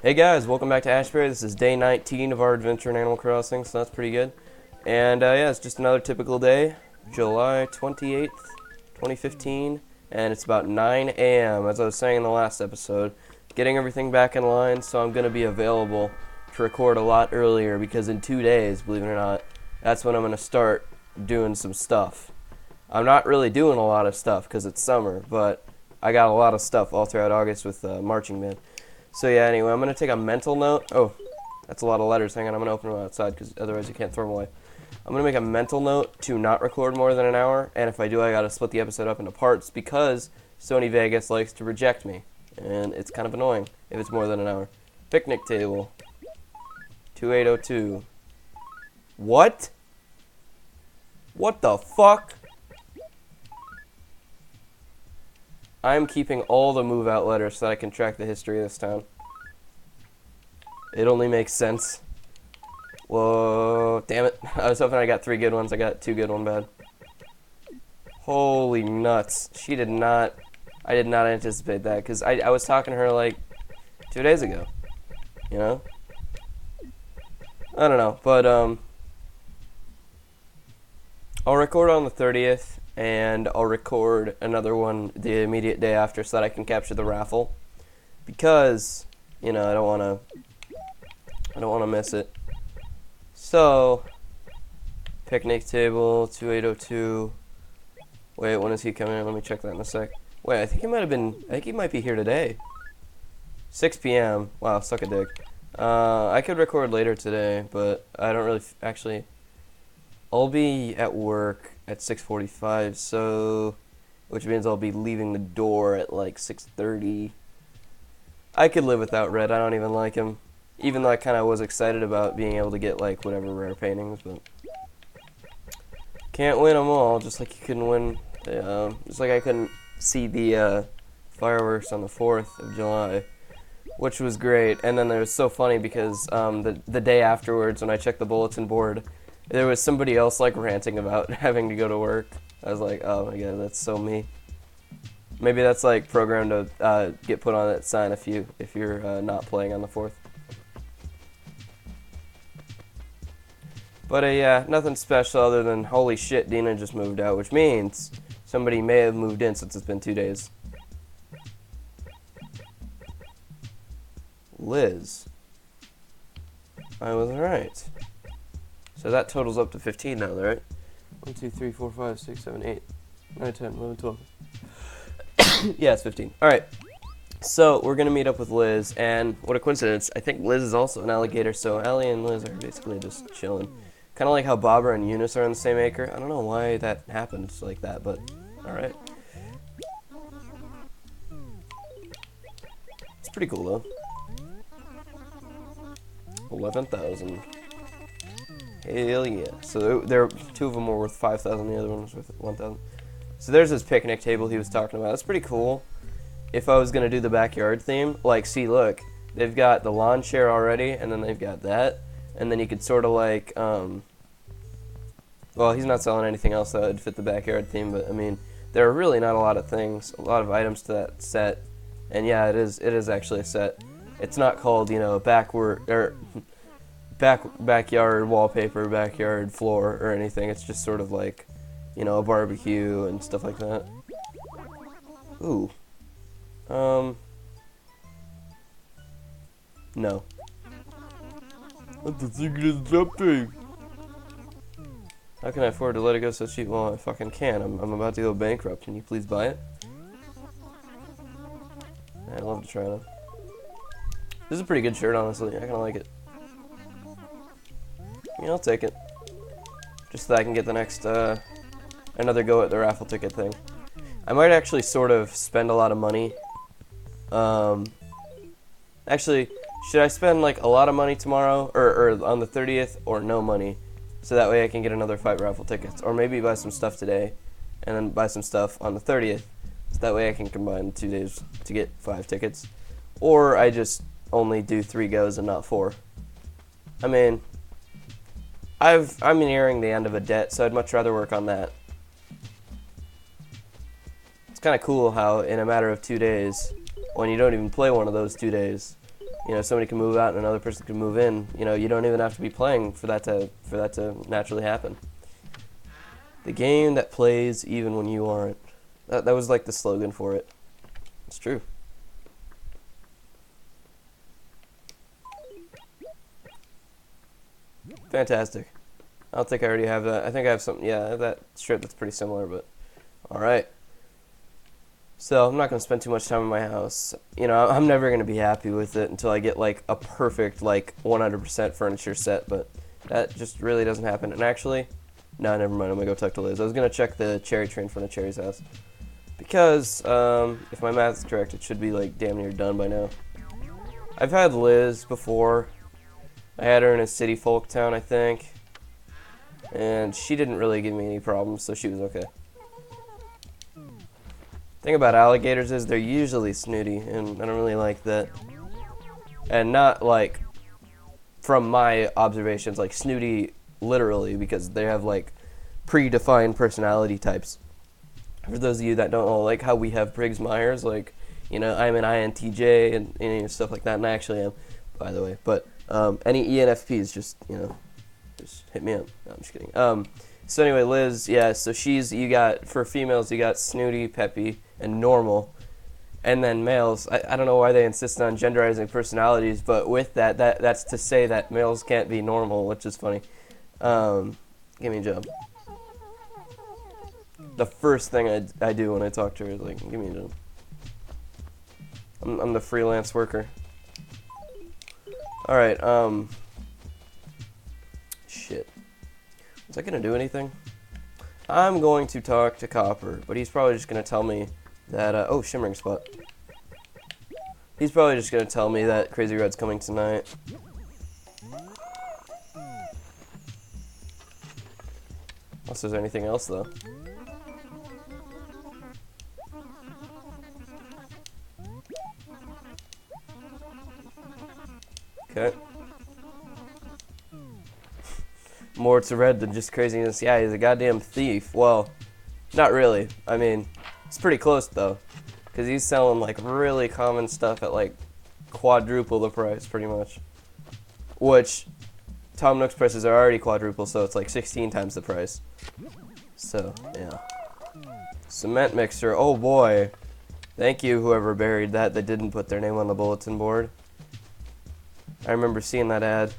Hey guys, welcome back to Ashbury. This is day 19 of our adventure in Animal Crossing, so that's pretty good. And yeah, it's just another typical day, July 28th, 2015, and it's about 9 a.m. As I was saying in the last episode, getting everything back in line, so I'm going to be available to record a lot earlier because in 2 days, believe it or not, that's when I'm going to start doing some stuff. I'm not really doing a lot of stuff because it's summer, but I got a lot of stuff all throughout August with marching band. So yeah, anyway, I'm going to take a mental note. Oh, that's a lot of letters. Hang on, I'm going to open them outside because otherwise you can't throw them away. I'm going to make a mental note to not record more than an hour, and if I do, I got to split the episode up into parts because Sony Vegas likes to reject me, and it's kind of annoying if it's more than an hour. Picnic table. 2802. What? What the fuck? I'm keeping all the move-out letters so that I can track the history of this town. It only makes sense. Whoa, damn it. I was hoping I got 3 good ones. I got 2 good, 1 bad. Holy nuts. I did not anticipate that, because I was talking to her like 2 days ago. You know? I don't know, but I'll record on the 30th. And I'll record another one the immediate day after so that I can capture the raffle, because I don't want to miss it. So picnic table 2802. Wait, when is he coming in? Let me check that in a sec. Wait, I think he might be here today. 6 p.m. Wow, suck a dick. I could record later today, but I don't really actually. I'll be at work at 6:45, so which means I'll be leaving the door at like 6:30. I could live without Red. I don't even like him, even though I kind of was excited about being able to get like whatever rare paintings, but can't win them all. Just like you couldn't win, just like I couldn't see the fireworks on the 4th of July, which was great. And then it was so funny because the day afterwards, when I checked the bulletin board, there was somebody else like ranting about having to go to work. I was like, oh my god, that's so me. Maybe that's like programmed to get put on that sign if you're not playing on the 4th. But yeah, nothing special other than holy shit, Dina just moved out, which means somebody may have moved in since it's been 2 days. Liz. I was right. So that totals up to 15 now, right? 1, 2, 3, 4, 5, 6, 7, 8, 9, 10, 11, 12. Yeah, it's 15. Alright. So we're going to meet up with Liz, and what a coincidence. I think Liz is also an alligator, so Allie and Liz are basically just chilling. Kind of like how Barbara and Eunice are on the same acre. I don't know why that happens like that, but alright. It's pretty cool, though. 11,000. Hell yeah. So there, 2 of them were worth 5,000, the other one was worth 1,000. So there's his picnic table he was talking about. That's pretty cool. If I was going to do the backyard theme, like, see, look, they've got the lawn chair already, and then they've got that. And then you could sort of like, well, he's not selling anything else that would fit the backyard theme, but I mean, there are really not a lot of things, a lot of items to that set. And yeah, it is actually a set. It's not called, backyard wallpaper, backyard floor, or anything. It's just sort of like, a barbecue and stuff like that. Ooh. No. What the secret is something? How can I afford to let it go so cheap? Well, I fucking can. I'm about to go bankrupt. Can you please buy it? I'd love to try it on. This is a pretty good shirt, honestly. I kind of like it. Yeah, I'll take it. Just so that I can get the next, another go at the raffle ticket thing. I might actually sort of spend a lot of money. Actually, should I spend like a lot of money tomorrow, or on the 30th, or no money? So that way I can get another 5 raffle tickets. Or maybe buy some stuff today, and then buy some stuff on the 30th. So that way I can combine 2 days to get 5 tickets. Or I just only do 3 goes and not 4. I mean, I'm nearing the end of a debt, so I'd much rather work on that. It's kind of cool how in a matter of 2 days, when you don't even play one of those 2 days, you know, somebody can move out and another person can move in. You know, you don't even have to be playing for that to naturally happen. The game that plays even when you aren't. That was like the slogan for it. It's true. Fantastic. I don't think I already have that. I think I have something. Yeah, I have that strip that's pretty similar, but alright. So I'm not going to spend too much time in my house. You know, I'm never going to be happy with it until I get like a perfect, like 100% furniture set, but that just really doesn't happen. And actually, no, never mind. I'm going to go talk to Liz. I was going to check the cherry tree in front of Cherry's house. Because, if my math is correct, it should be like damn near done by now. I've had Liz before. I had her in a city folk town, I think. And she didn't really give me any problems, so she was okay. Thing about alligators is they're usually snooty, and I don't really like that. And not like, from my observations, like snooty literally, because they have like predefined personality types. For those of you that don't know, like how we have Briggs-Myers, like, you know, I'm an INTJ and stuff like that, and I actually am, by the way. But any ENFPs, just, you know, just hit me up. No, I'm just kidding. So anyway, Liz, yeah, so you got, for females, you got snooty, peppy, and normal. And then males, I don't know why they insist on genderizing personalities, but with that's to say that males can't be normal, which is funny. Give me a job. The first thing I do when I talk to her is like, give me a job. I'm the freelance worker. Alright, shit. Was I gonna do anything? I'm going to talk to Copper, but he's probably just gonna tell me that, oh, shimmering spot. He's probably just gonna tell me that Crazy Red's coming tonight. Unless there's anything else, though. Okay. More to Red than just craziness. Yeah, he's a goddamn thief. Well, not really. I mean, it's pretty close, though. Because he's selling, like, really common stuff at, like, quadruple the price, pretty much. Which, Tom Nook's prices are already quadruple, so it's, like, 16 times the price. So, yeah. Cement mixer. Oh, boy. Thank you, whoever buried that didn't put their name on the bulletin board. I remember seeing that ad.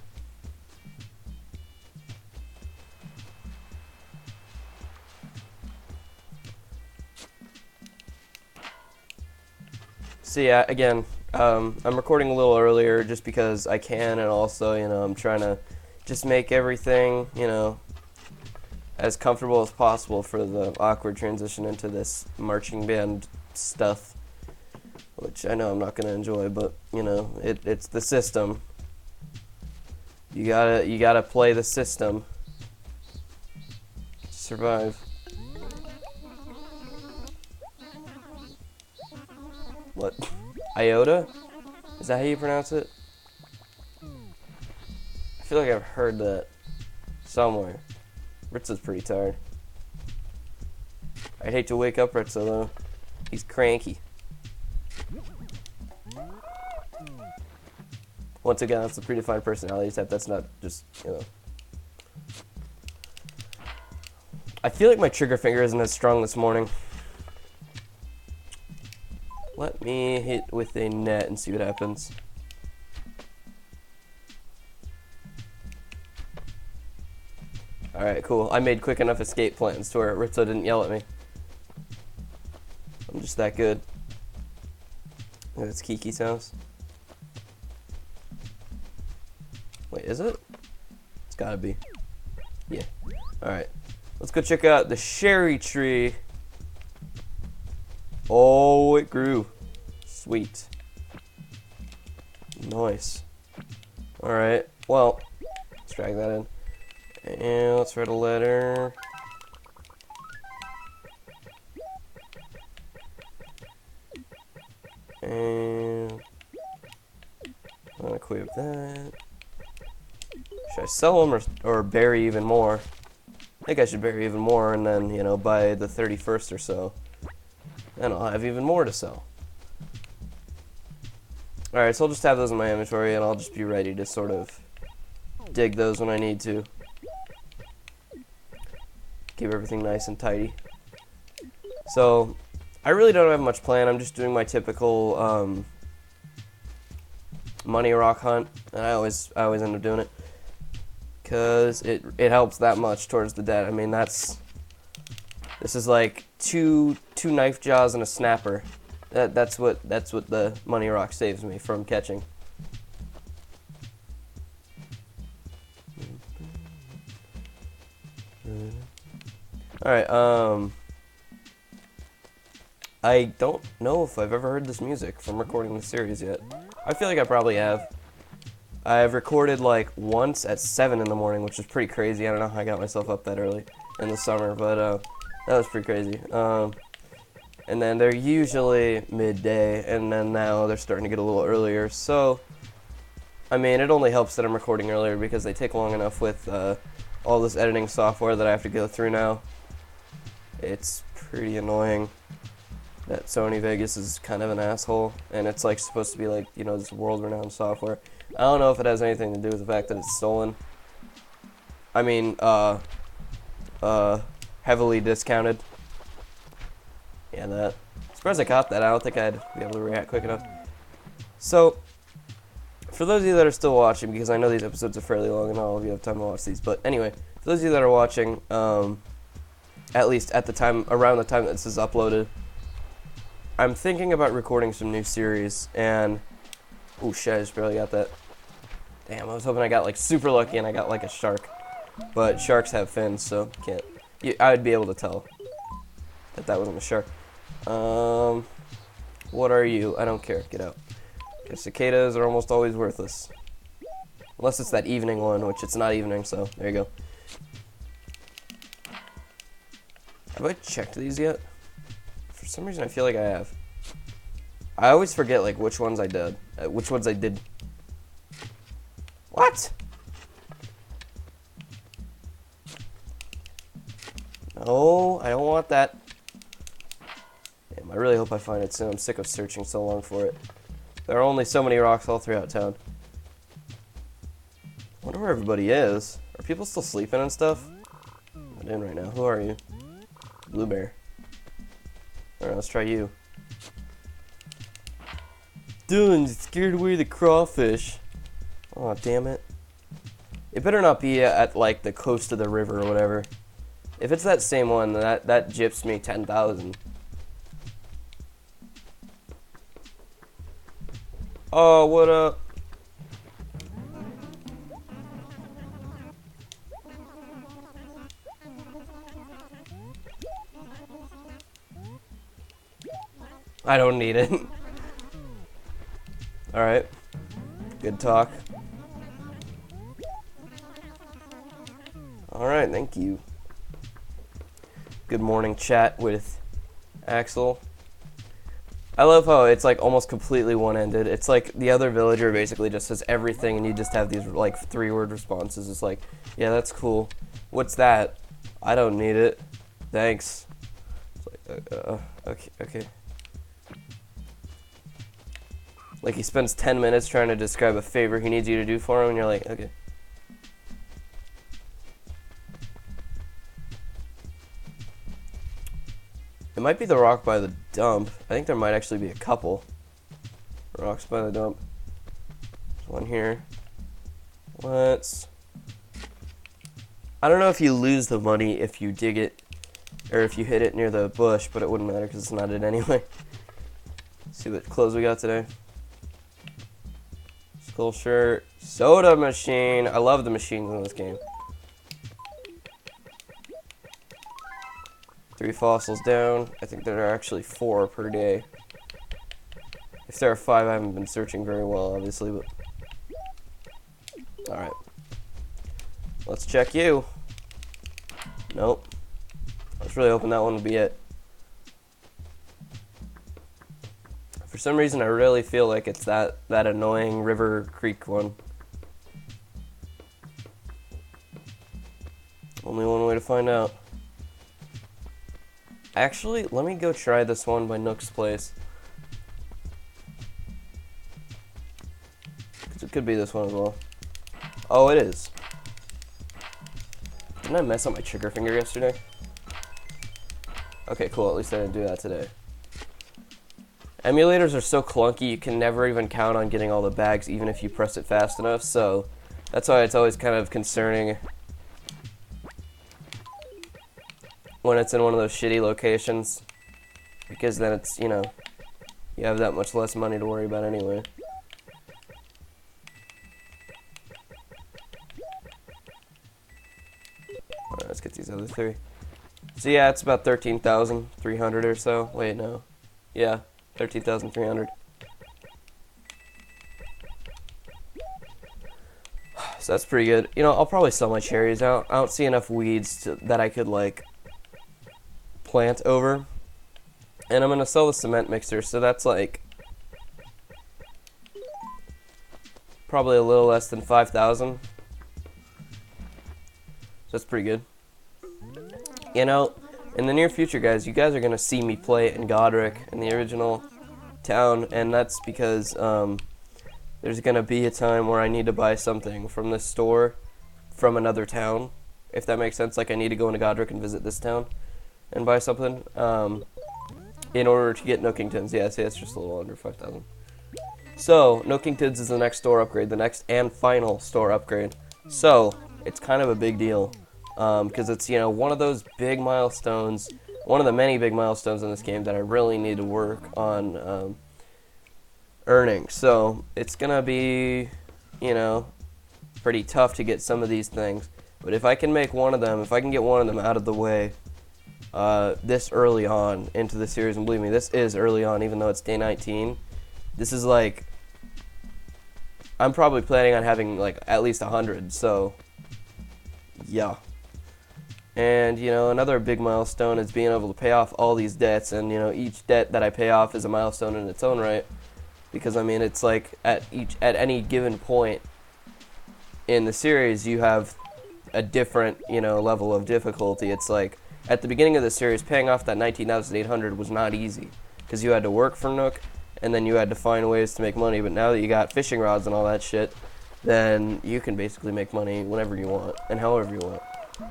So yeah, again, I'm recording a little earlier just because I can, and also, you know, I'm trying to just make everything, you know, as comfortable as possible for the awkward transition into this marching band stuff, which I know I'm not going to enjoy, but, you know, it's the system. You gotta play the system to survive. What? Iota? Is that how you pronounce it? I feel like I've heard that somewhere. Ritza's pretty tired. I'd hate to wake up Ritza, though. He's cranky. Once again, that's the predefined personality type. That's not just, you know. I feel like my trigger finger isn't as strong this morning. Let me hit with a net and see what happens. Alright, cool. I made quick enough escape plans to where Ritza didn't yell at me. I'm just that good. That's Kiki's house. Wait, is it? It's gotta be. Yeah. Alright. Let's go check out the cherry tree. Oh, it grew. Sweet. Nice. Alright. Well, let's drag that in. And let's write a letter. And I'm gonna equip that. Should I sell them or bury even more? I think I should bury even more, and then, you know, by the 31st or so, then I'll have even more to sell. Alright, so I'll just have those in my inventory, and I'll just be ready to sort of dig those when I need to. Keep everything nice and tidy. So, I really don't have much plan. I'm just doing my typical money rock hunt, and I always end up doing it because it helps that much towards the debt. I mean, this is like two knife jaws and a snapper. That's what the money rock saves me from catching. Alright, I don't know if I've ever heard this music from recording the series yet. I feel like I probably have. I've recorded like once at 7 in the morning, which is pretty crazy. I don't know how I got myself up that early in the summer, but that was pretty crazy. And then they're usually midday, and then now they're starting to get a little earlier. So, I mean, it only helps that I'm recording earlier because they take long enough with all this editing software that I have to go through now. It's pretty annoying that Sony Vegas is kind of an asshole, and it's like supposed to be like, you know, this world-renowned software. I don't know if it has anything to do with the fact that it's stolen. I mean, heavily discounted. Yeah, that. I'm surprised I caught that. I don't think I'd be able to react quick enough. So, for those of you that are still watching, because I know these episodes are fairly long and not all of you have time to watch these, but anyway, for those of you that are watching, at least at the time, around the time that this is uploaded, I'm thinking about recording some new series, and oh shit, I just barely got that. Damn, I was hoping I got like super lucky and I got like a shark, but sharks have fins, so can't. I'd be able to tell that wasn't a shark. What are you? I don't care. Get out. Okay, cicadas are almost always worthless, unless it's that evening one, which it's not evening. So there you go. Have I checked these yet? For some reason, I feel like I have. I always forget like which ones I did. Which ones I did. What? No, I don't want that. Damn, I really hope I find it soon. I'm sick of searching so long for it. There are only so many rocks all throughout town. I wonder where everybody is. Are people still sleeping and stuff? I'm not in right now. Who are you? Blue bear. Alright, let's try you. Dylan, scared away the crawfish. Oh, damn it. It better not be at like the coast of the river or whatever. If it's that same one, that gyps me 10,000. Oh, what up? I don't need it. Alright. Good talk. Alright, thank you. Good morning chat with Axel. I love how it's like almost completely one-ended. It's like the other villager basically just says everything and you just have these like 3-word responses. It's like, yeah, that's cool. What's that? I don't need it. Thanks. It's like, okay. Like he spends 10 minutes trying to describe a favor he needs you to do for him and you're like, okay. It might be the rock by the dump. I think there might actually be a couple rocks by the dump. There's one here. Let's... I don't know if you lose the money if you dig it, or if you hit it near the bush, but it wouldn't matter because it's not it anyway. Let's see what clothes we got today. Skull shirt. Soda machine. I love the machines in this game. 3 fossils down. I think there are actually 4 per day. If there are 5, I haven't been searching very well, obviously, but... Alright. Let's check you. Nope. I was really hoping that one would be it. For some reason, I really feel like it's that annoying River Creek one. Only one way to find out. Actually, let me go try this one by Nook's place. So it could be this one as well. Oh, it is. Didn't I mess up my trigger finger yesterday? Okay, cool. At least I didn't do that today. Emulators are so clunky, you can never even count on getting all the bags, even if you press it fast enough, so that's why it's always kind of concerning when it's in one of those shitty locations, because then it's, you know, you have that much less money to worry about anyway. Alright, let's get these other three. So yeah, it's about 13,300 or so. Wait, no. Yeah, 13,300. So that's pretty good. You know, I'll probably sell my cherries out. I don't see enough weeds that I could, like, plant over. And I'm going to sell the cement mixer, so that's, like, probably a little less than 5,000. So that's pretty good. You know, in the near future, guys, you guys are going to see me play in Godric, in the original town, and that's because there's going to be a time where I need to buy something from this store from another town, if that makes sense. Like, I need to go into Godric and visit this town and buy something in order to get Nookingtons. Yeah, see, it's just a little under 5,000. So, Nookingtons is the next store upgrade, the next and final store upgrade. So, it's kind of a big deal. Because it's, you know, one of those big milestones, one of the many big milestones in this game that I really need to work on earning. So it's gonna be, you know, pretty tough to get some of these things. But if I can make one of them, if I can get one of them out of the way this early on into the series, and believe me, this is early on, even though it's day 19. This is like, I'm probably planning on having like at least 100. So yeah. And, you know, another big milestone is being able to pay off all these debts. And, you know, each debt that I pay off is a milestone in its own right. Because, I mean, it's like at any given point in the series, you have a different, you know, level of difficulty. It's like, at the beginning of the series, paying off that 19,800 was not easy. Because you had to work for Nook, and then you had to find ways to make money. But now that you got fishing rods and all that shit, then you can basically make money whenever you want and however you want.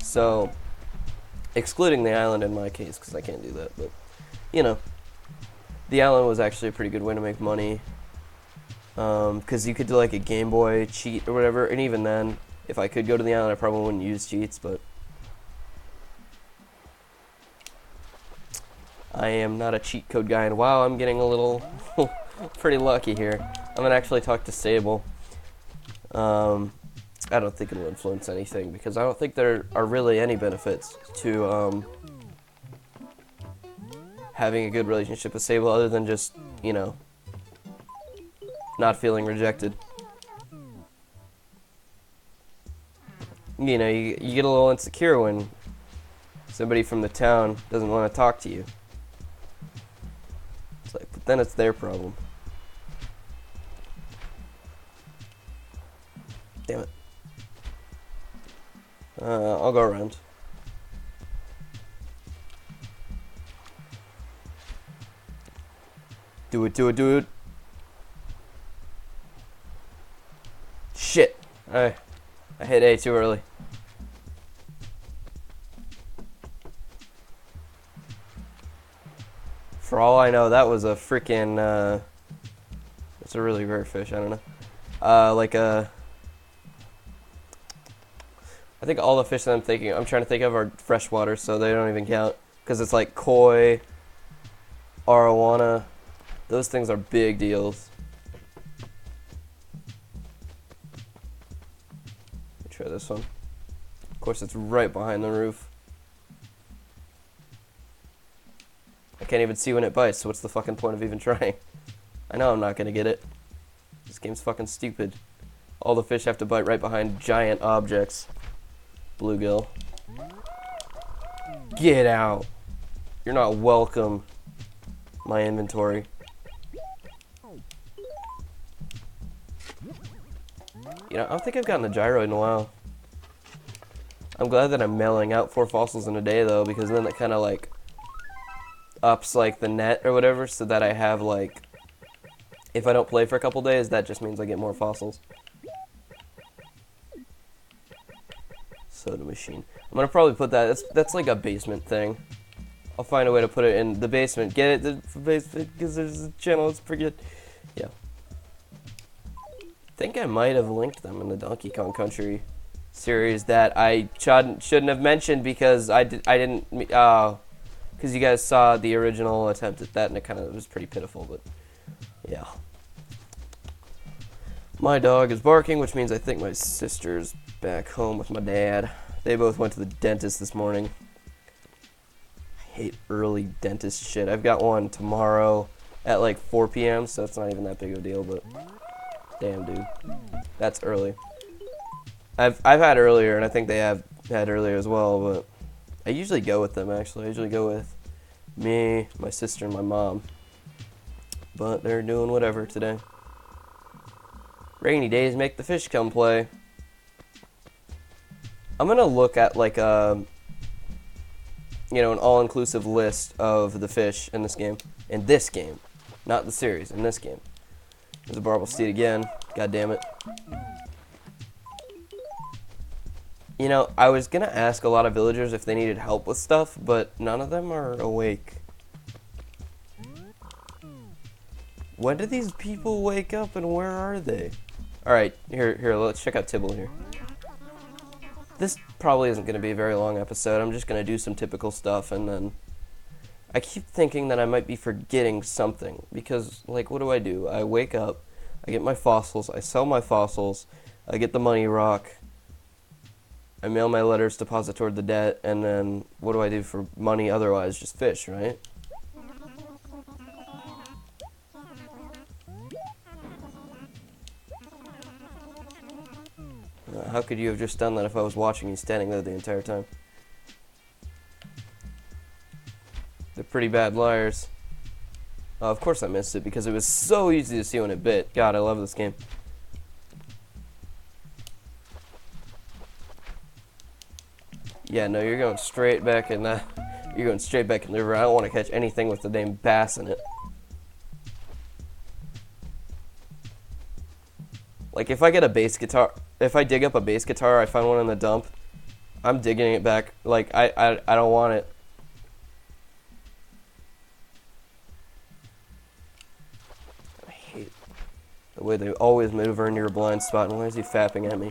So, excluding the island in my case, because I can't do that, but, you know, the island was actually a pretty good way to make money, because you could do, like, a Game Boy cheat or whatever, and even then, if I could go to the island, I probably wouldn't use cheats, but I am not a cheat code guy, and wow, I'm getting a little pretty lucky here. I'm going to actually talk to Sable. I don't think it will influence anything, because I don't think there are really any benefits to having a good relationship with Sable other than just, you know, not feeling rejected. You know, you get a little insecure when somebody from the town doesn't want to talk to you. It's like, but then it's their problem. Damn it. I'll go around. Do it, do it, do it. Shit. I hit A too early. For all I know, that was a freaking, it's a really rare fish, I don't know. Like a... I think all the fish that I'm trying to think of are freshwater, so they don't even count. Because it's like koi, arowana. Those things are big deals. Let me try this one. Of course, it's right behind the roof. I can't even see when it bites, so what's the fucking point of even trying? I know I'm not going to get it. This game's fucking stupid. All the fish have to bite right behind giant objects. Bluegill. Get out. You're not welcome. My inventory. You know, I don't think I've gotten a gyroid in a while. I'm glad that I'm mailing out 4 fossils in a day, though, because then it kind of, like, ups, like, the net or whatever, so that I have, like, If I don't play for a couple days, that just means I get more fossils. Soda machine. I'm gonna probably put that. That's like a basement thing. I'll find a way to put it in the basement. Get it? The basement, because there's a channel. It's pretty good. Yeah. I think I might have linked them in the Donkey Kong Country series that I shouldn't have mentioned because I didn't. Because you guys saw the original attempt at that and it was pretty pitiful. But yeah. My dog is barking, which means I think my sister's back home with my dad. They both went to the dentist this morning. I hate early dentist shit. I've got one tomorrow at like 4 p.m., so it's not even that big of a deal, but damn, dude. That's early. I've had earlier, and I think they have had earlier as well, but I usually go with them, actually. I usually go with me, my sister, and my mom. But they're doing whatever today. Rainy days make the fish come play. I'm gonna look at like an all-inclusive list of the fish in this game. In this game, not the series. In this game, there's a barbel steed again. God damn it. You know, I was gonna ask a lot of villagers if they needed help with stuff, but none of them are awake. When did these people wake up and where are they? Alright, here, let's check out Tibble here. This probably isn't going to be a very long episode. I'm just going to do some typical stuff, and then I keep thinking that I might be forgetting something, because, like, what do? I wake up, I get my fossils, I sell my fossils, I get the money rock, I mail my letters, deposit toward the debt, and then what do I do for money otherwise? Just fish, right? How could you have just done that if I was watching you standing there the entire time? They're pretty bad liars. Of course I missed it because it was so easy to see when it bit. God, I love this game. Yeah, no, you're going straight back in the... You're going straight back in the river. I don't want to catch anything with the name bass in it. Like, if I get a bass guitar... If I dig up a bass guitar, I find one in the dump, I'm digging it back. Like, I don't want it. I hate the way they always move her into your blind spot. And why is he fapping at me?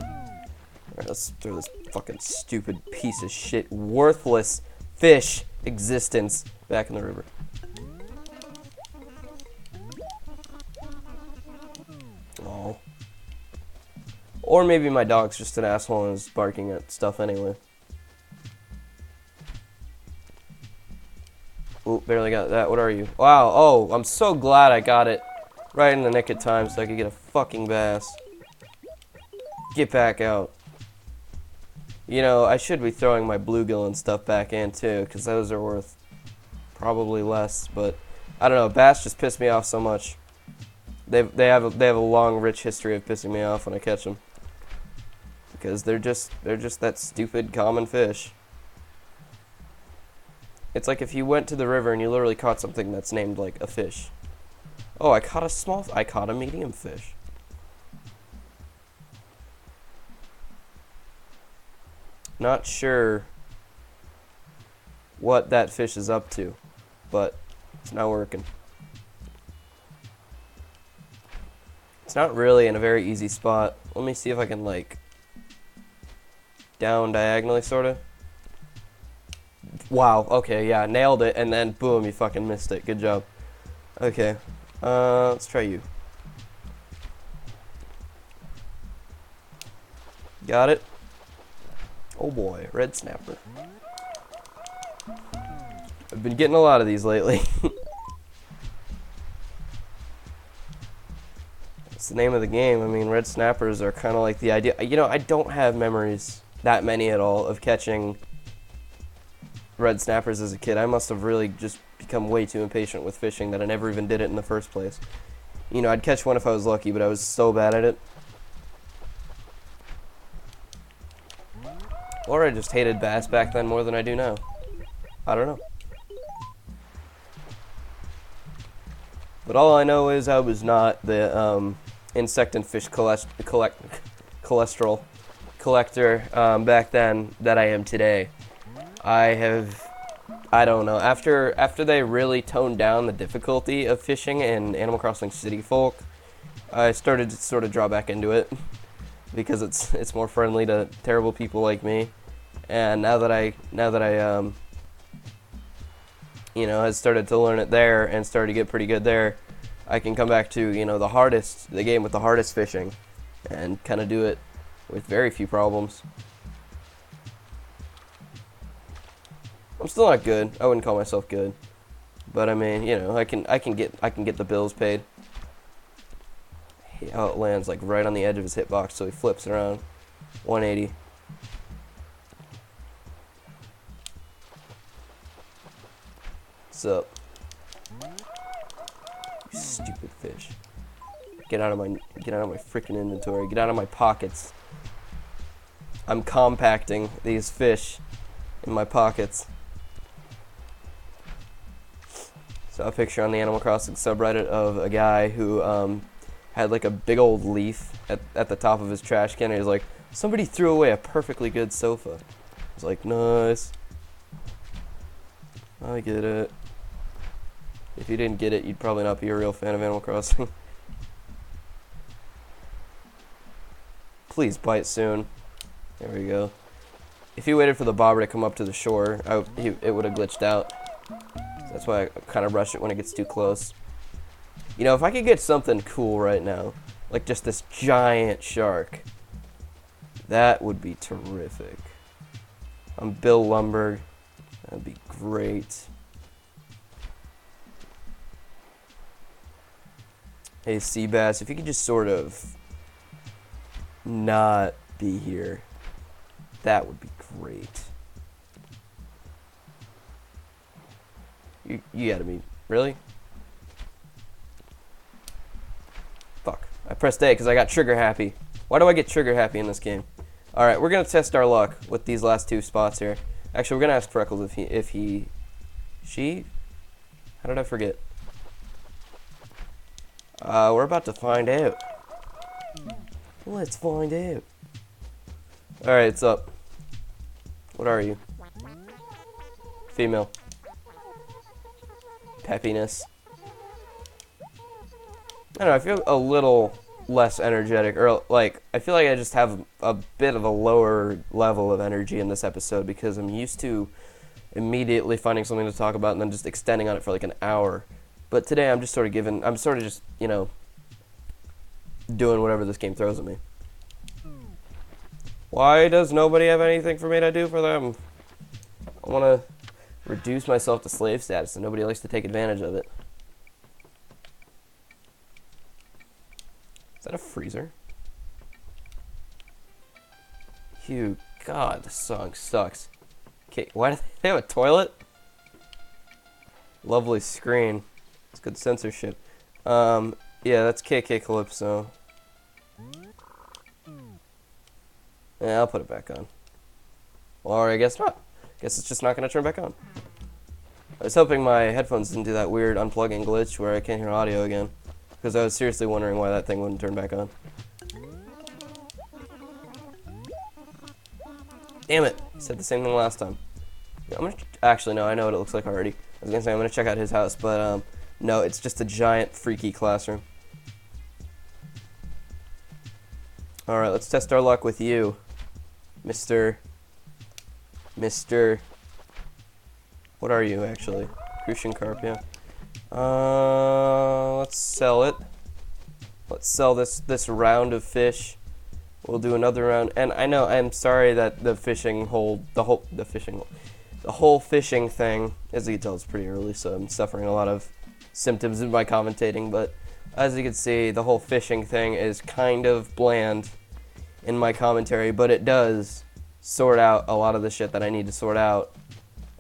Alright, let's throw this fucking stupid piece of shit, worthless fish existence back in the river. Oh. Or maybe my dog's just an asshole and is barking at stuff anyway. Ooh, barely got that. What are you? Wow, oh, I'm so glad I got it right in the nick of time so I could get a fucking bass. Get back out. You know, I should be throwing my bluegill and stuff back in too, because those are worth probably less, but I don't know, bass just piss me off so much. They have a long, rich history of pissing me off when I catch them. Because they're just that stupid common fish. It's like if you went to the river and you literally caught something that's named like a fish. Oh, I caught a medium fish. Not sure what that fish is up to, but it's not working. It's not really in a very easy spot. Let me see if I can, like, down diagonally, sort of. Wow, okay, yeah, nailed it, and then boom, you fucking missed it. Good job. Okay, let's try you. Got it? Oh boy, red snapper. I've been getting a lot of these lately. It's the name of the game. I mean, red snappers are kind of like the idea. You know, I don't have memories, that many at all, of catching red snappers as a kid. I must have really just become way too impatient with fishing that I never even did it in the first place. You know, I'd catch one if I was lucky, but I was so bad at it. Or I just hated bass back then more than I do now. I don't know. But all I know is I was not the insect and fish cholesterol collector back then that I am today. I don't know. After they really toned down the difficulty of fishing in Animal Crossing City Folk, I started to sort of draw back into it because it's more friendly to terrible people like me. And now that I has started to learn it there and started to get pretty good there, I can come back to the game with the hardest fishing, and kind of do it with very few problems. I'm still not good. I wouldn't call myself good, but I mean, I can get the bills paid. I hate how it lands like right on the edge of his hitbox, so he flips around 180. What's up? You stupid fish. Get out of my freaking inventory. Get out of my pockets. I'm compacting these fish in my pockets. Saw a picture on the Animal Crossing subreddit of a guy who had like a big old leaf at the top of his trash can, and he was like, somebody threw away a perfectly good sofa. I was like, nice. I get it. If you didn't get it, you'd probably not be a real fan of Animal Crossing. Please bite soon. There we go. If he waited for the bobber to come up to the shore, it would have glitched out. That's why I kind of rush it when it gets too close. If I could get something cool right now, like just this giant shark, that would be terrific. I'm Bill Lumberg. That'd be great. Hey, Seabass, if you could just sort of not be here, that would be great. You gotta be, really? Fuck. I pressed A because I got trigger happy. Why do I get trigger happy in this game? Alright, we're gonna test our luck with these last two spots here. Actually, we're gonna ask Freckles she? How did I forget? We're about to find out. Let's find out. Alright, it's up. What are you? Female. Peppiness. I don't know, I feel a little less energetic, or like, I feel like I just have a bit of a lower level of energy in this episode because I'm used to immediately finding something to talk about and then just extending on it for like an hour. But today I'm just sort of just, doing whatever this game throws at me. Why does nobody have anything for me to do for them? I want to reduce myself to slave status and nobody likes to take advantage of it. Is that a freezer? Phew, God, this song sucks. Okay, why do they have a toilet? Lovely screen. It's good censorship. Yeah, that's KK Calypso. Yeah, I'll put it back on. Or I guess not. Guess it's just not going to turn back on. I was hoping my headphones didn't do that weird unplugging glitch where I can't hear audio again. Because I was seriously wondering why that thing wouldn't turn back on. Damn it! I said the same thing last time. Yeah, actually, no, I know what it looks like already. I was going to say I'm going to check out his house, but no, it's just a giant freaky classroom. Alright, let's test our luck with you. Mr. What are you, actually? Crucian Carp, yeah. Let's sell it. Let's sell this round of fish. We'll do another round. And I know, I'm sorry that the whole fishing thing, as you can tell, it's pretty early, so I'm suffering a lot of symptoms in my commentating, but as you can see, the whole fishing thing is kind of bland in my commentary, but it does sort out a lot of the shit that I need to sort out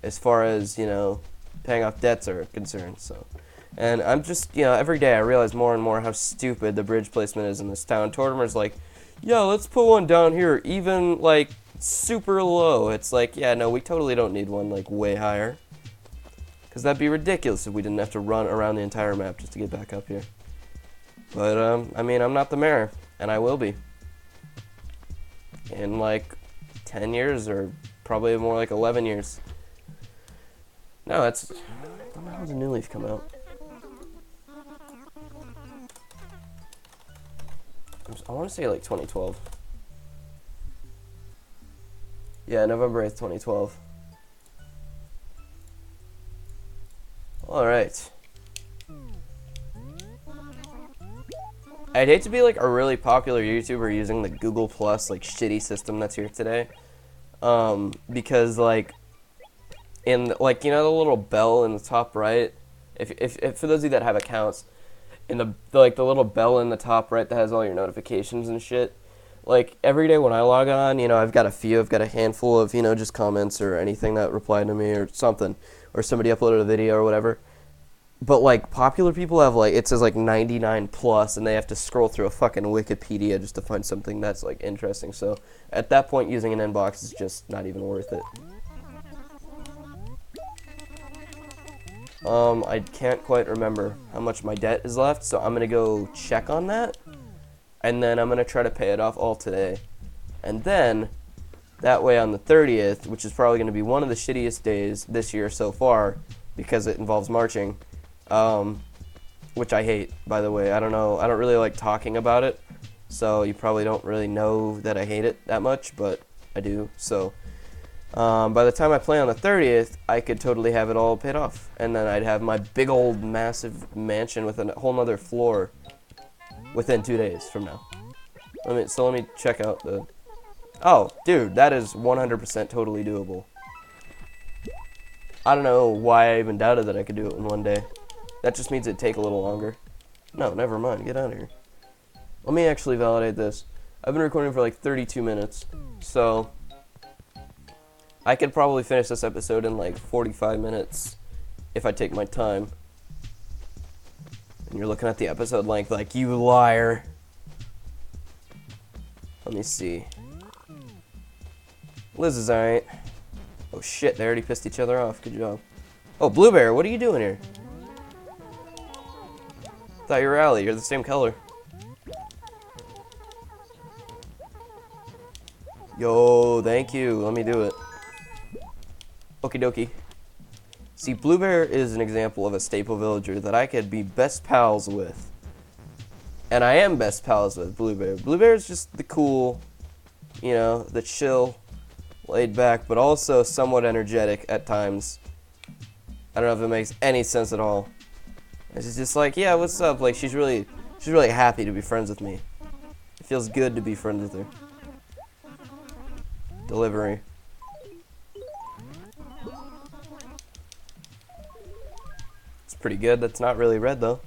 as far as, paying off debts are concerned, so. And I'm just, every day I realize more and more how stupid the bridge placement is in this town. Tortimer's like, yeah, let's put one down here, even, like, super low. It's like, yeah, no, we totally don't need one, like, way higher. Because that'd be ridiculous if we didn't have to run around the entire map just to get back up here. But, I mean, I'm not the mayor, and I will be. In, like, 10 years, or probably more like 11 years. No, that's... When the hell did New Leaf come out? I want to say, like, 2012. Yeah, November 8th, 2012. Alright. I'd hate to be like a really popular YouTuber using the Google Plus like shitty system that's here today. Because like in like, you know, the little bell in the top right, if for those of you that have accounts, in the little bell in the top right that has all your notifications and shit, like every day when I log on, you know, I've got a handful of, you know, just comments or anything that replied to me or something, or somebody uploaded a video or whatever. But like popular people have like, it says like 99 plus, and they have to scroll through a fucking Wikipedia just to find something that's like interesting. So at that point, using an inbox is just not even worth it. I can't quite remember how much my debt is left, so I'm gonna go check on that, and then I'm gonna try to pay it off all today. And then that way on the 30th, which is probably gonna be one of the shittiest days this year so far because it involves marching, which I hate, by the way. I don't really like talking about it, so you probably don't really know that I hate it that much, but I do. So by the time I play on the 30th, I could totally have it all paid off, and then I'd have my big old massive mansion with a whole nother floor within 2 days from now. Let me check out the... Oh, dude, that is 100% totally doable. I don't know why I even doubted that I could do it in one day. That just means it'd take a little longer. No, never mind. Get out of here. Let me actually validate this. I've been recording for like 32 minutes, so I could probably finish this episode in like 45 minutes if I take my time. And you're looking at the episode length like, you liar. Let me see. Liz is alright. Oh shit, they already pissed each other off. Good job. Oh, Blue Bear, what are you doing here? Thought you were Allie. You're the same color. Yo, thank you. Let me do it. Okie dokie. See, Blue Bear is an example of a staple villager that I could be best pals with. And I am best pals with Blue Bear. Blue Bear is just the cool, you know, the chill, laid back, but also somewhat energetic at times. I don't know if it makes any sense at all. It's just like, yeah, what's up? Like, she's really happy to be friends with me. It feels good to be friends with her. Delivery. It's pretty good. That's not really red, though.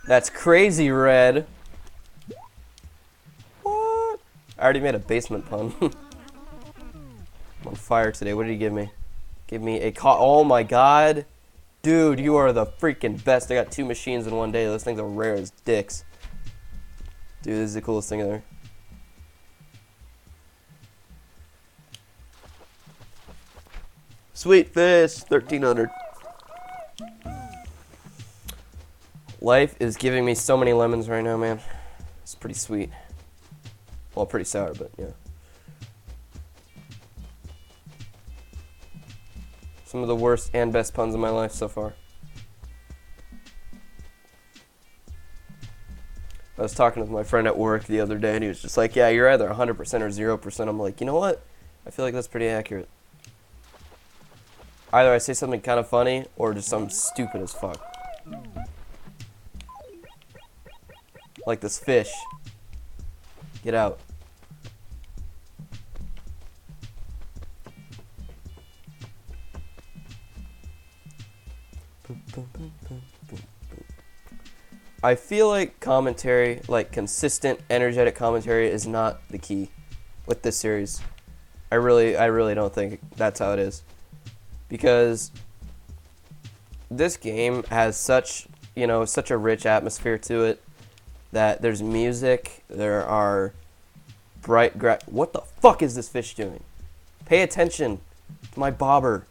That's crazy red. What? I already made a basement pun. I'm on fire today. What did he give me? Give me a oh my god. Dude, you are the freaking best. I got 2 machines in one day. Those things are rare as dicks. Dude, this is the coolest thing ever. Sweet fish, 1300. Life is giving me so many lemons right now, man. It's pretty sweet. Well, pretty sour, but yeah. Some of the worst and best puns in my life so far. I was talking with my friend at work the other day, and he was just like, yeah, you're either 100% or 0%. I'm like, you know what? I feel like that's pretty accurate. Either I say something kind of funny, or just something stupid as fuck. Like this fish. Get out. I feel like commentary, like consistent, energetic commentary, is not the key with this series. I really don't think that's how it is, because this game has such a rich atmosphere to it that there's music, there are bright what the fuck is this fish doing? Pay attention to my bobber.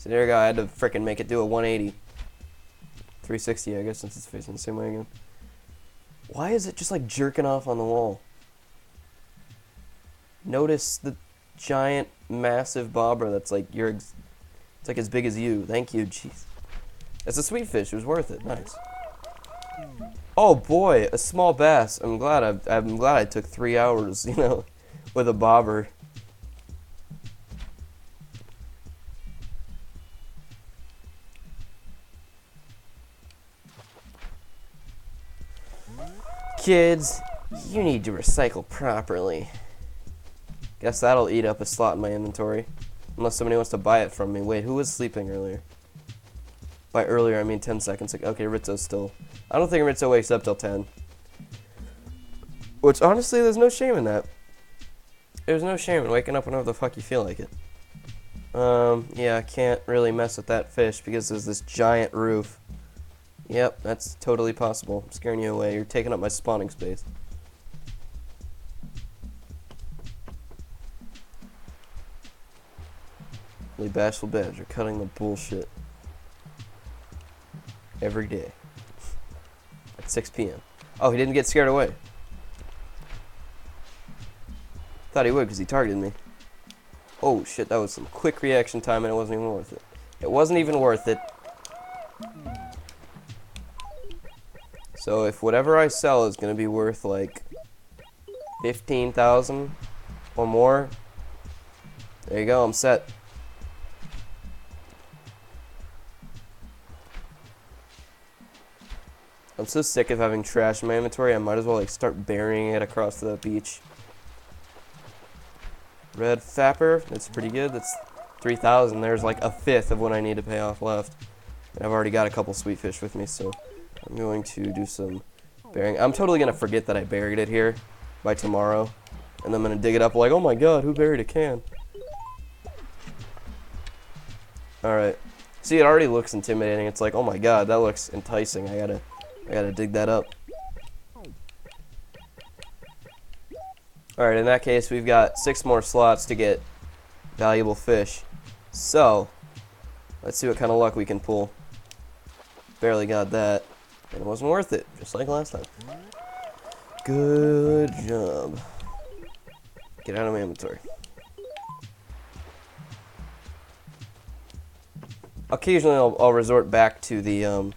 So there you go. I had to frickin' make it do a 180. 360, I guess, since it's facing the same way again. Why is it just like jerking off on the wall? Notice the giant, massive bobber that's like it's like as big as you. Thank you, jeez. It's a sweet fish. It was worth it. Nice. Oh boy, a small bass. I'm glad I took 3 hours, you know, with a bobber. Kids, you need to recycle properly. Guess that'll eat up a slot in my inventory. Unless somebody wants to buy it from me. Wait, who was sleeping earlier? By earlier, I mean 10 seconds ago. Okay, Rizzo's still... I don't think Rizzo wakes up till 10. Which, honestly, there's no shame in that. There's no shame in waking up whenever the fuck you feel like it. Yeah, I can't really mess with that fish because there's this giant roof. Yep, that's totally possible. I'm scaring you away. You're taking up my spawning space. Really bashful badger cutting the bullshit. Every day. At 6 p.m. Oh, he didn't get scared away. Thought he would because he targeted me. Oh shit, that was some quick reaction time and it wasn't even worth it. It wasn't even worth it. So if whatever I sell is going to be worth like 15,000 or more, there you go, I'm set. I'm so sick of having trash in my inventory, I might as well like start burying it across the beach. Red Fapper, that's pretty good. That's 3,000. There's like a fifth of what I need to pay off left. And I've already got a couple sweet fish with me, so I'm going to do some burying. I'm totally going to forget that I buried it here by tomorrow. And then I'm going to dig it up like, oh my god, who buried a can? Alright. See, it already looks intimidating. It's like, oh my god, that looks enticing. I gotta dig that up. Alright, in that case, we've got 6 more slots to get valuable fish. So, let's see what kind of luck we can pull. Barely got that. And it wasn't worth it, just like last time. Good job. Get out of my inventory. Occasionally, I'll resort back to the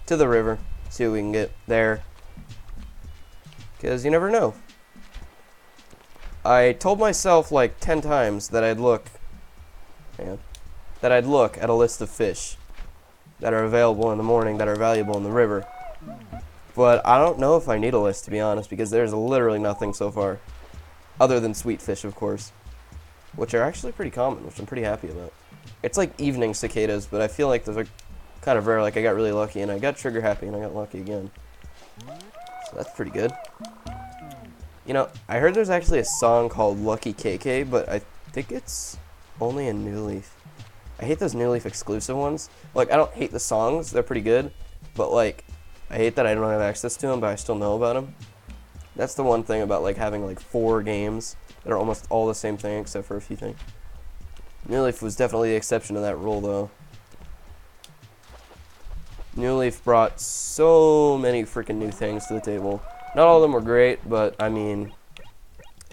river, see what we can get there. Because you never know. I told myself like 10 times that I'd look at a list of fish that are available in the morning that are valuable in the river. But I don't know if I need a list, to be honest, because there's literally nothing so far. Other than sweet fish, of course. Which are actually pretty common, which I'm pretty happy about. It's like evening cicadas, but I feel like those are kind of rare. Like I got really lucky, and I got trigger happy, and I got lucky again. So that's pretty good. You know, I heard there's actually a song called Lucky KK, but I think it's only in New Leaf. I hate those New Leaf exclusive ones. Like, I don't hate the songs, they're pretty good, but like, I hate that I don't have access to them, but I still know about them. That's the one thing about like having like 4 games that are almost all the same thing except for a few things. New Leaf was definitely the exception to that rule, though. New Leaf brought so many freaking new things to the table. Not all of them were great, but I mean,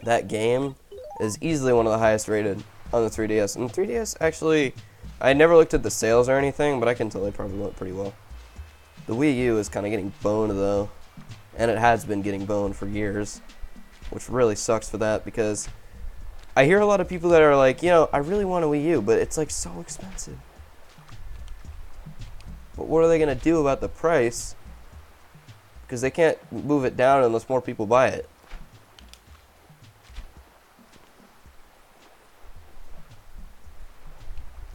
that game is easily one of the highest rated on the 3DS. And the 3DS, actually, I never looked at the sales or anything, but I can tell they probably went pretty well. The Wii U is kind of getting boned, though, and it has been getting boned for years, which really sucks for that, because I hear a lot of people that are like, you know, I really want a Wii U, but it's like so expensive. But what are they going to do about the price? Because they can't move it down unless more people buy it.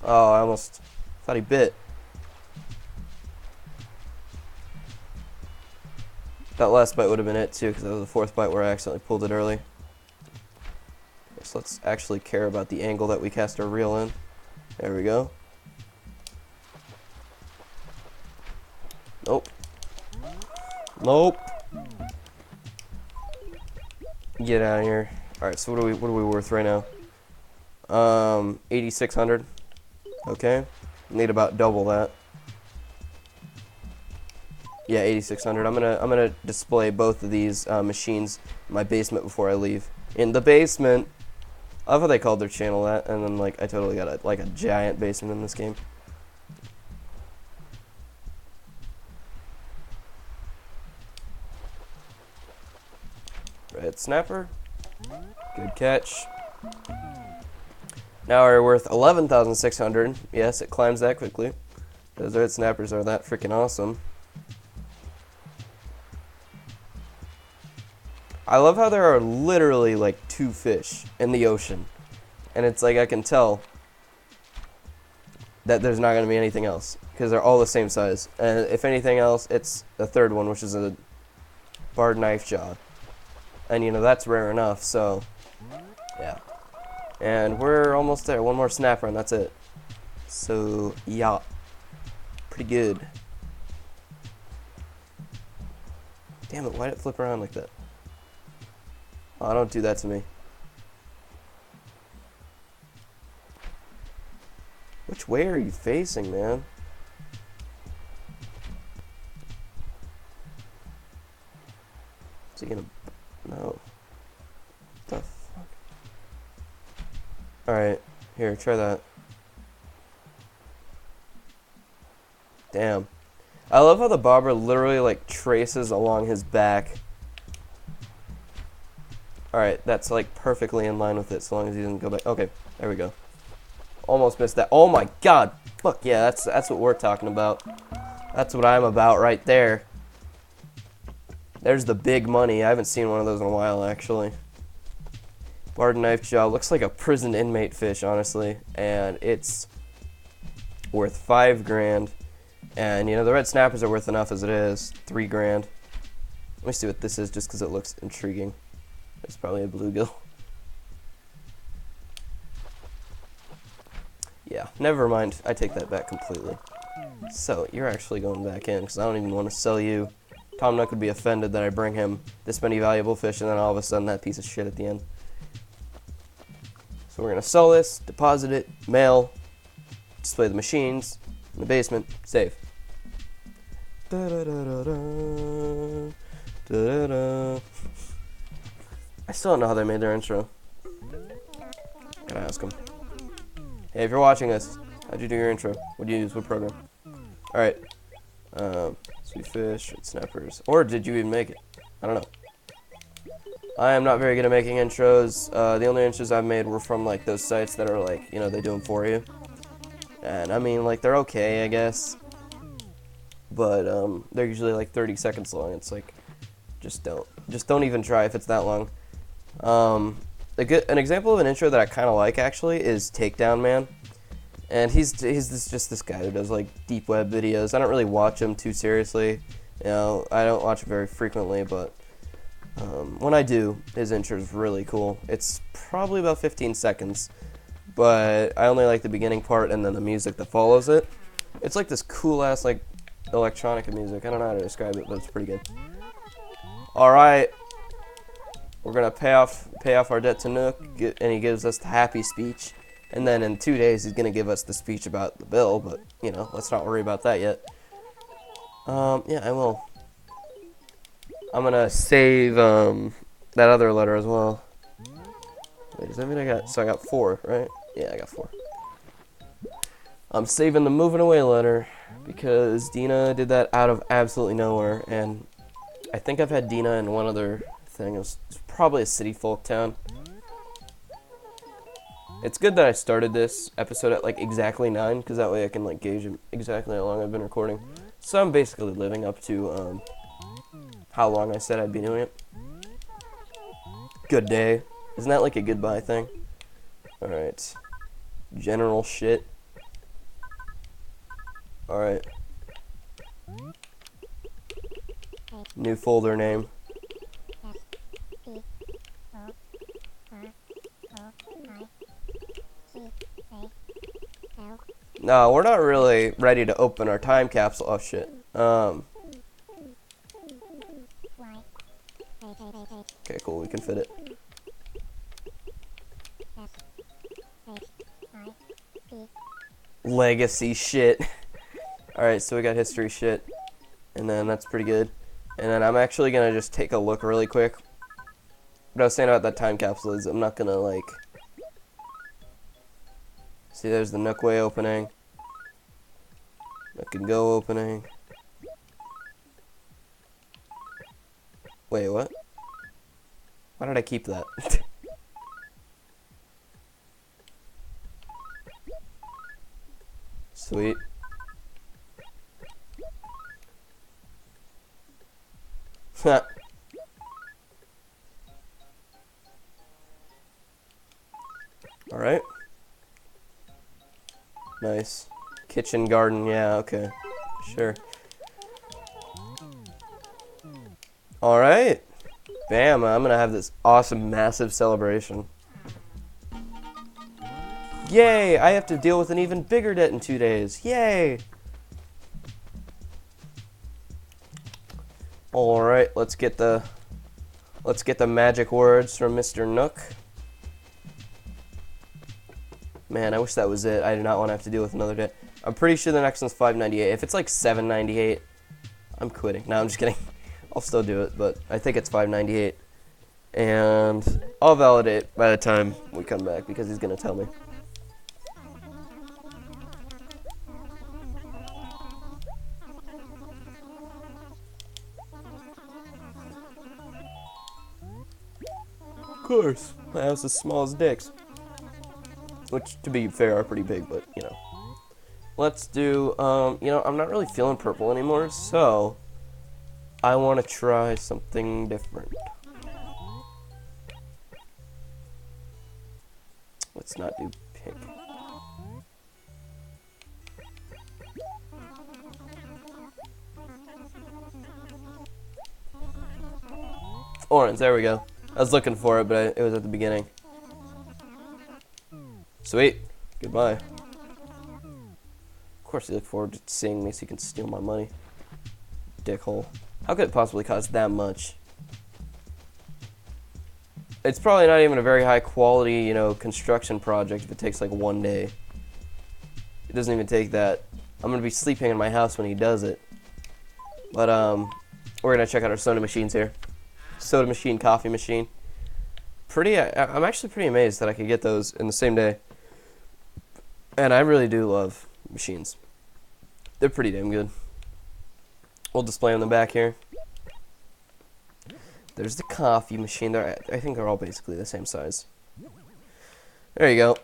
Oh, I almost thought he bit. That last bite would have been it too, because that was the 4th bite where I accidentally pulled it early. So let's actually care about the angle that we cast our reel in. There we go. Nope. Nope. Get out of here. Alright, so what are we worth right now? 8,600. Okay, need about double that. Yeah, 8600. I'm gonna display both of these machines in my basement before I leave. In the basement. I love how they called their channel that, and then like I totally got like a giant basement in this game. Red snapper. Good catch. Now we're worth 11,600. Yes, it climbs that quickly. Those red snappers are that freaking awesome. I love how there are literally like 2 fish in the ocean. And it's like I can tell that there's not going to be anything else because they're all the same size. And if anything else, it's a third one, which is a barred knife jaw. And you know, that's rare enough, so yeah. And we're almost there. One more snapper and that's it. So, yeah. Pretty good. Damn it, why did it flip around like that? Oh, don't do that to me. Which way are you facing, man? Is he gonna... No. What the fuck? Alright, here, try that. Damn. I love how the bobber literally, like, traces along his back. Alright, that's, like, perfectly in line with it, so long as he doesn't go back. Okay, there we go. Almost missed that. Oh my god! Fuck yeah, that's what we're talking about. That's what I'm about right there. There's the big money. I haven't seen one of those in a while, actually. Barred knife jaw. Looks like a prison inmate fish, honestly. And it's worth 5 grand. And, you know, the red snappers are worth enough as it is. 3 grand. Let me see what this is, just because it looks intriguing. It's probably a bluegill. Yeah, never mind. I take that back completely. So, you're actually going back in, because I don't even want to sell you. Tom Nook would be offended that I bring him this many valuable fish, and then all of a sudden that piece of shit at the end. So we're going to sell this, deposit it, mail, display the machines, in the basement, save. I still don't know how they made their intro. Gotta ask them. Hey, if you're watching this, how'd you do your intro? What do you use? What program? Alright. Sweet fish, red snappers. Or did you even make it? I don't know. I am not very good at making intros. The only intros I've made were from like those sites that are like, you know, they do them for you. And I mean, like, they're okay, I guess. But they're usually like 30 seconds long. It's like, just don't even try if it's that long. An example of an intro that I kind of like actually is Takedown Man. And he's just this guy who does like deep web videos. I don't really watch him too seriously. You know, I don't watch it very frequently, but when I do, his intro is really cool. It's probably about 15 seconds, but I only like the beginning part and then the music that follows it. It's like this cool ass like electronic music. I don't know how to describe it, but it's pretty good. All right, we're gonna pay off our debt to Nook, and he gives us the happy speech. And then in 2 days, he's going to give us the speech about the bill, but, you know, let's not worry about that yet. Yeah, I will. I'm going to save that other letter as well. Wait, does that mean I got... So I got 4, right? Yeah, I got 4. I'm saving the moving away letter because Dina did that out of absolutely nowhere. And I think I've had Dina in one other thing. It's probably a city folk town. It's good that I started this episode at like exactly 9, because that way I can like gauge exactly how long I've been recording. So I'm basically living up to how long I said I'd be doing it. Good day. Isn't that like a goodbye thing? Alright. General shit. Alright. New folder name. No, we're not really ready to open our time capsule. Oh shit. Okay, cool. We can fit it. legacy shit. Alright, so we got history shit. And then that's pretty good. And then I'm actually going to just take a look really quick. What I was saying about that time capsule is I'm not going to, like... See, there's the Nookway opening. Nook and Go opening. Wait, what? Why did I keep that? Sweet. Alright. Nice. Kitchen garden, yeah, okay. Sure. Alright. Bam, I'm gonna have this awesome, massive celebration. Yay! I have to deal with an even bigger debt in 2 days. Yay! Alright, let's get the magic words from Mr. Nook. Man, I wish that was it. I do not want to have to deal with another debt. I'm pretty sure the next one's $5.98. If it's like $7.98, I'm quitting. No, I'm just kidding. I'll still do it, but I think it's $5.98. And I'll validate by the time we come back because he's going to tell me. Of course. My house is small as dicks. Which, to be fair, are pretty big, but, you know. Let's do, you know, I'm not really feeling purple anymore, so I want to try something different. Let's not do pink. Orange, there we go. I was looking for it, but it was at the beginning. Sweet. Goodbye. Of course you look forward to seeing me so you can steal my money. Dickhole. How could it possibly cost that much? It's probably not even a very high quality, you know, construction project if it takes like 1 day. It doesn't even take that. I'm going to be sleeping in my house when he does it. But, we're going to check out our soda machines here. Soda machine, coffee machine. I'm actually pretty amazed that I could get those in the same day. And I really do love machines. They're pretty damn good. We'll display on the back here. There's the coffee machine. I think they're all basically the same size. There you go.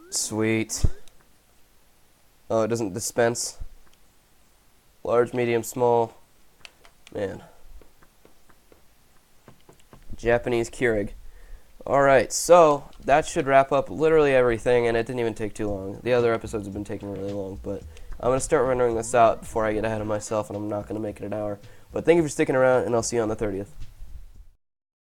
Sweet. Oh, it doesn't dispense. Large, medium, small. Man. Japanese Keurig. Alright, so that should wrap up literally everything, and it didn't even take too long. The other episodes have been taking really long, but I'm going to start rendering this out before I get ahead of myself, and I'm not going to make it an hour. But thank you for sticking around, and I'll see you on the 30th.